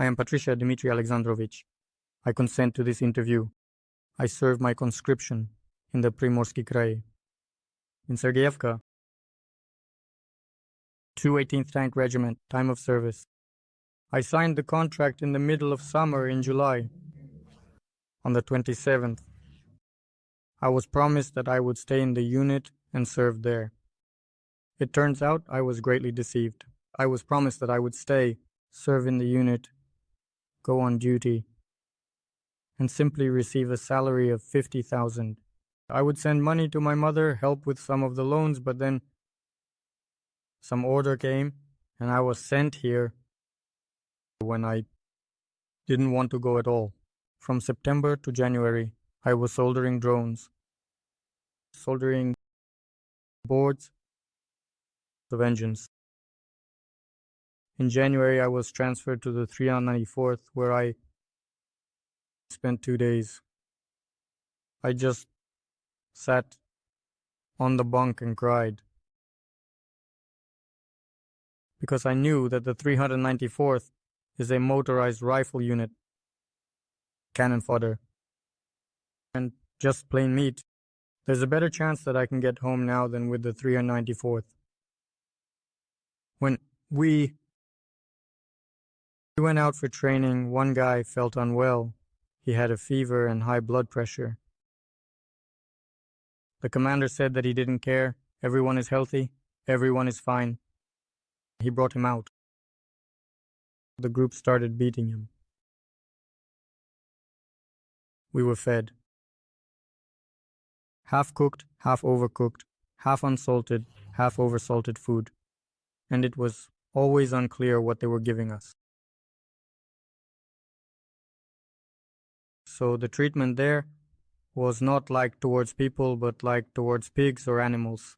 I am Patricia Dmitry Alexandrovich. I consent to this interview. I serve my conscription in the Primorsky Krai. In Sergeyevka, 218th Tank Regiment, time of service. I signed the contract in the middle of summer in July. On the 27th, I was promised that I would stay in the unit and serve there. It turns out I was greatly deceived. I was promised that I would stay, serve in the unit, go on duty, and simply receive a salary of 50,000. I would send money to my mother, help with some of the loans, but then some order came and I was sent here when I didn't want to go at all. From September to January, I was soldering drones, soldering boards of engines. In January, I was transferred to the 394th, where I spent 2 days. I just sat on the bunk and cried, because I knew that the 394th is a motorized rifle unit, cannon fodder, and just plain meat. There's a better chance that I can get home now than with the 394th. When we went out for training, one guy felt unwell. He had a fever and high blood pressure. The commander said that he didn't care. Everyone is healthy. Everyone is fine. He brought him out. The group started beating him. We were fed. Half cooked, half overcooked, half unsalted, half oversalted food. And it was always unclear what they were giving us. So the treatment there was not like towards people, but like towards pigs or animals.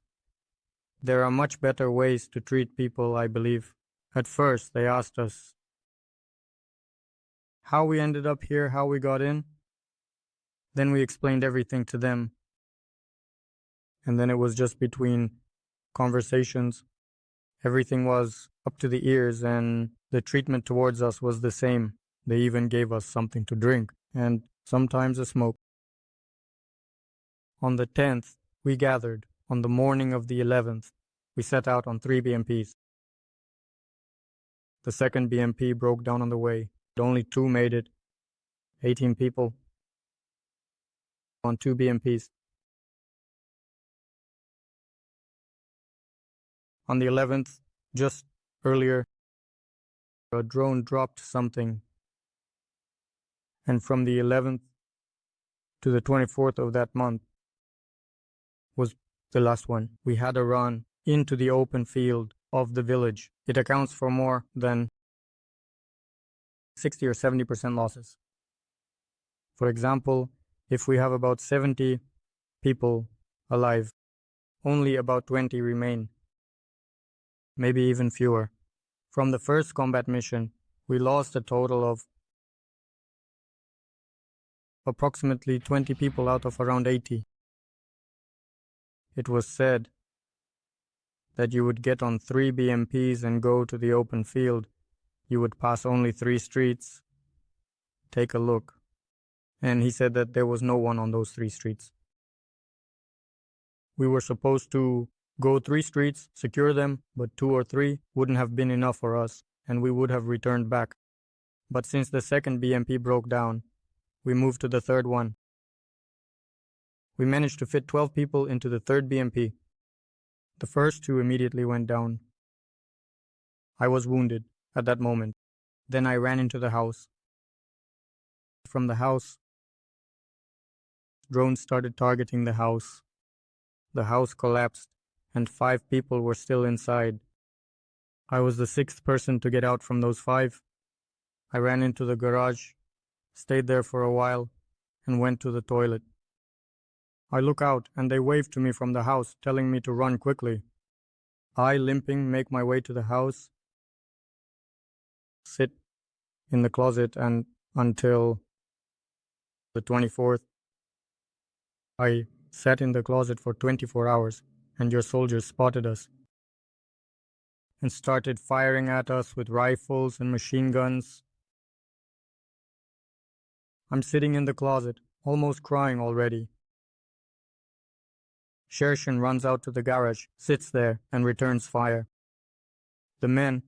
There are much better ways to treat people, I believe. At first, they asked us how we ended up here, how we got in. Then we explained everything to them. And then it was just between conversations. Everything was up to the ears, and the treatment towards us was the same. They even gave us something to drink, and sometimes a smoke. On the 10th, we gathered. On the morning of the 11th, we set out on 3 BMPs. The second BMP broke down on the way. Only 2 made it. 18 people on 2 BMPs. On the 11th, just earlier, a drone dropped something. And from the 11th to the 24th of that month was the last one. We had a run into the open field of the village. It accounts for more than 60 or 70% losses. For example, if we have about 70 people alive, only about 20 remain, maybe even fewer. From the first combat mission, we lost a total of approximately 20 people out of around 80. It was said that you would get on 3 BMPs and go to the open field. You would pass only 3 streets. Take a look. And he said that there was no one on those 3 streets. We were supposed to go 3 streets, secure them, but 2 or 3 wouldn't have been enough for us, and we would have returned back. But since the second BMP broke down, we moved to the third one. We managed to fit 12 people into the third BMP. The first 2 immediately went down. I was wounded at that moment. Then I ran into the house. From the house, drones started targeting the house. The house collapsed, and 5 people were still inside. I was the 6th person to get out from those 5. I ran into the garage, stayed there for a while, and went to the toilet. I look out, and they wave to me from the house, telling me to run quickly. I, limping, make my way to the house, sit in the closet, and until the 24th, I sat in the closet for 24 hours, and your soldiers spotted us and started firing at us with rifles and machine guns. I'm sitting in the closet, almost crying already. Shershin runs out to the garage, sits there, and returns fire. The men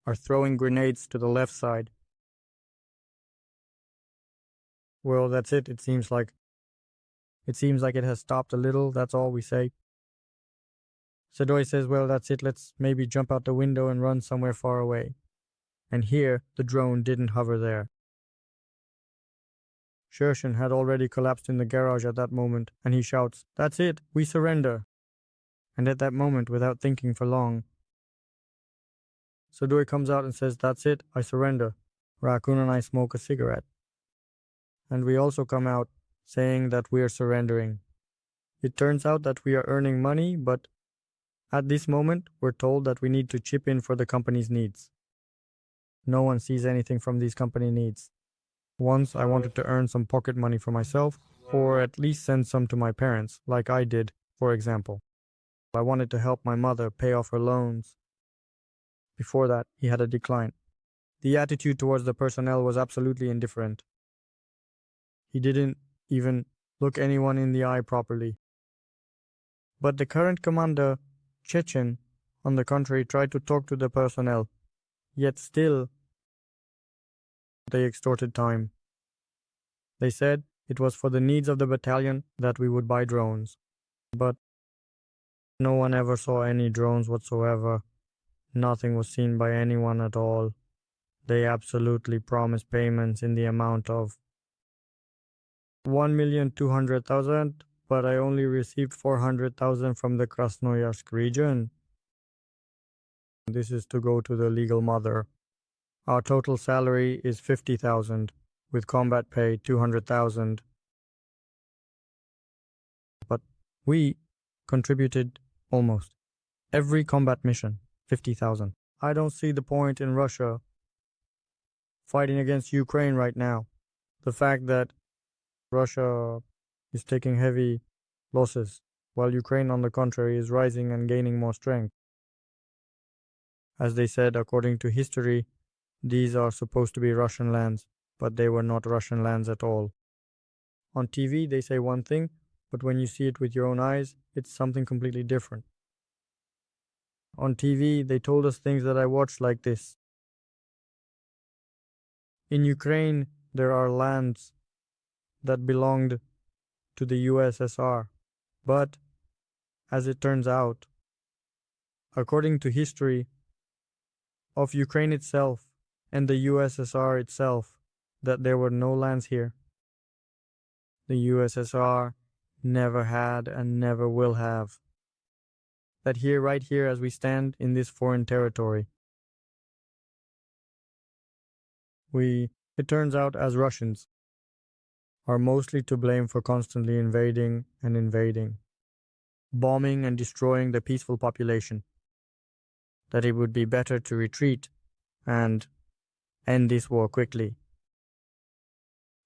are throwing grenades to the left side. Well, that's it. It seems like it has stopped a little, that's all we say. Sadoy says, well, that's it. Let's maybe jump out the window and run somewhere far away. And here, the drone didn't hover there. Shershin had already collapsed in the garage at that moment, and he shouts, that's it, we surrender. And at that moment, without thinking for long, Sadoy comes out and says, that's it, I surrender. Raccoon and I smoke a cigarette. And we also come out saying that we are surrendering. It turns out that we are earning money, but at this moment, we're told that we need to chip in for the company's needs. No one sees anything from these company needs. Once I wanted to earn some pocket money for myself, or at least send some to my parents, like I did, for example. I wanted to help my mother pay off her loans. Before that, he had a decline. The attitude towards the personnel was absolutely indifferent. He didn't even look anyone in the eye properly. But the current commander, Chechen, on the contrary, tried to talk to the personnel, yet still they extorted time. They said it was for the needs of the battalion that we would buy drones. But no one ever saw any drones whatsoever. Nothing was seen by anyone at all. They absolutely promised payments in the amount of 1,200,000, but I only received 400,000 from the Krasnoyarsk region. This is to go to the legal mother. Our total salary is 50,000, with combat pay 200,000. But we contributed almost every combat mission, 50,000. I don't see the point in Russia fighting against Ukraine right now. The fact that Russia is taking heavy losses, while Ukraine, on the contrary, is rising and gaining more strength. As they said, according to history, these are supposed to be Russian lands, but they were not Russian lands at all. On TV, they say one thing, but when you see it with your own eyes, it's something completely different. On TV, they told us things that I watched like this. In Ukraine, there are lands that belonged to the USSR, but, as it turns out, according to history of Ukraine itself and the USSR itself, that there were no lands here. The USSR never had and never will have. That here, right here, as we stand in this foreign territory, it turns out, as Russians, are mostly to blame for constantly invading and invading, bombing and destroying the peaceful population. That it would be better to retreat and end this war quickly.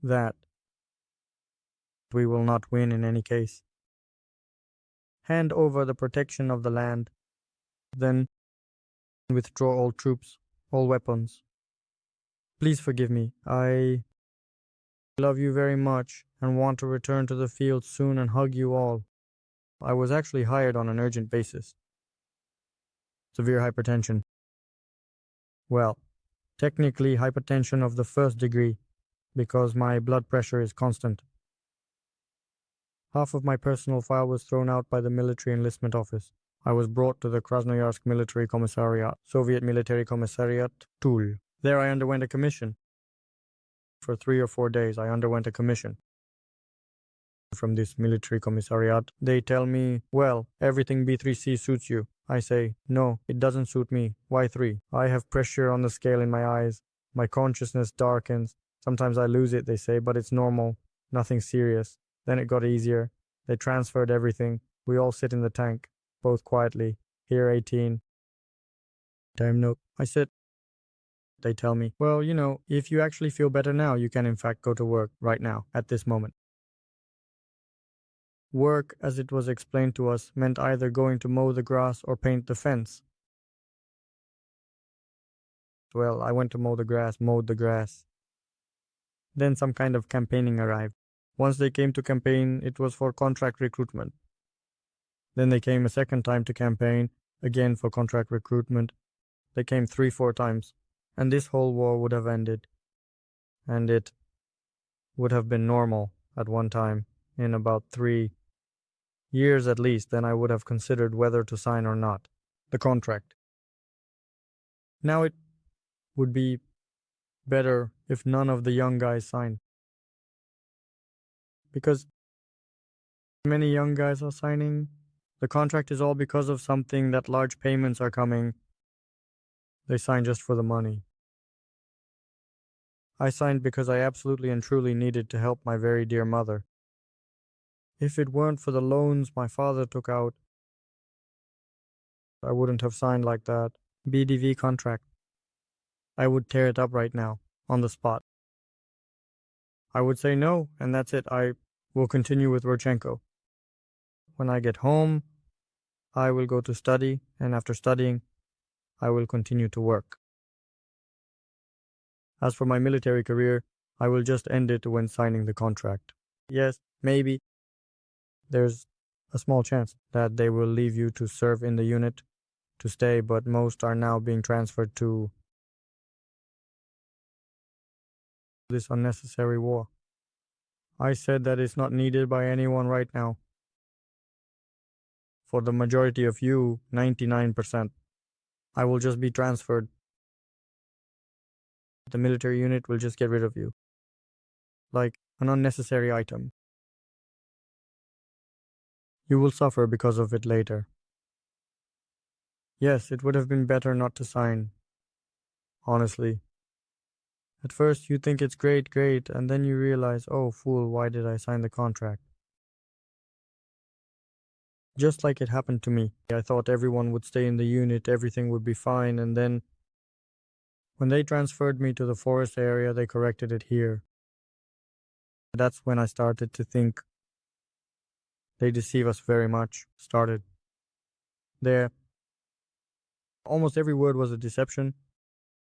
That we will not win in any case. Hand over the protection of the land, then withdraw all troops, all weapons. Please forgive me. I love you very much and want to return to the field soon and hug you all. I was actually hired on an urgent basis. Severe hypertension. Well, technically hypertension of the first degree, because my blood pressure is constant. Half of my personal file was thrown out by the military enlistment office. I was brought to the Krasnoyarsk Military Commissariat, Soviet Military Commissariat, Toul. There I underwent a commission. For 3 or 4 days I underwent a commission. From this military commissariat, they tell me, well, everything B3C suits you. I say, no, it doesn't suit me. Why 3? I have pressure on the scale in my eyes. My consciousness darkens. Sometimes I lose it, they say, but it's normal. Nothing serious. Then it got easier. They transferred everything. We all sit in the tank, both quietly. Here 18. Time note. I sit. They tell me, well, if you actually feel better now, you can in fact go to work right now, at this moment. Work, as it was explained to us, meant either going to mow the grass or paint the fence. Well, I went to mow the grass, mowed the grass. Then some kind of campaigning arrived. Once they came to campaign, it was for contract recruitment. Then they came a second time to campaign, again for contract recruitment. They came 3-4 times, and this whole war would have ended. And it would have been normal at one time, in about 3 years at least, then I would have considered whether to sign or not the contract. Now it would be better if none of the young guys signed. Because many young guys are signing, the contract is all because of something that large payments are coming. They sign just for the money. I signed because I absolutely and truly needed to help my very dear mother. If it weren't for the loans my father took out, I wouldn't have signed like that. BDV contract. I would tear it up right now, on the spot. I would say no, and that's it. I will continue with Rodchenko. When I get home, I will go to study, and after studying, I will continue to work. As for my military career, I will just end it when signing the contract. Yes, maybe there's a small chance that they will leave you to serve in the unit to stay, but most are now being transferred to this unnecessary war. I said that it's not needed by anyone right now. For the majority of you, 99%, I will just be transferred. The military unit will just get rid of you. Like an unnecessary item. You will suffer because of it later. Yes, it would have been better not to sign. Honestly. At first you think it's great, and then you realize, oh fool, why did I sign the contract? Just like it happened to me. I thought everyone would stay in the unit, everything would be fine, and then when they transferred me to the forest area, they corrected it here. That's when I started to think they deceive us very much. There. Almost every word was a deception.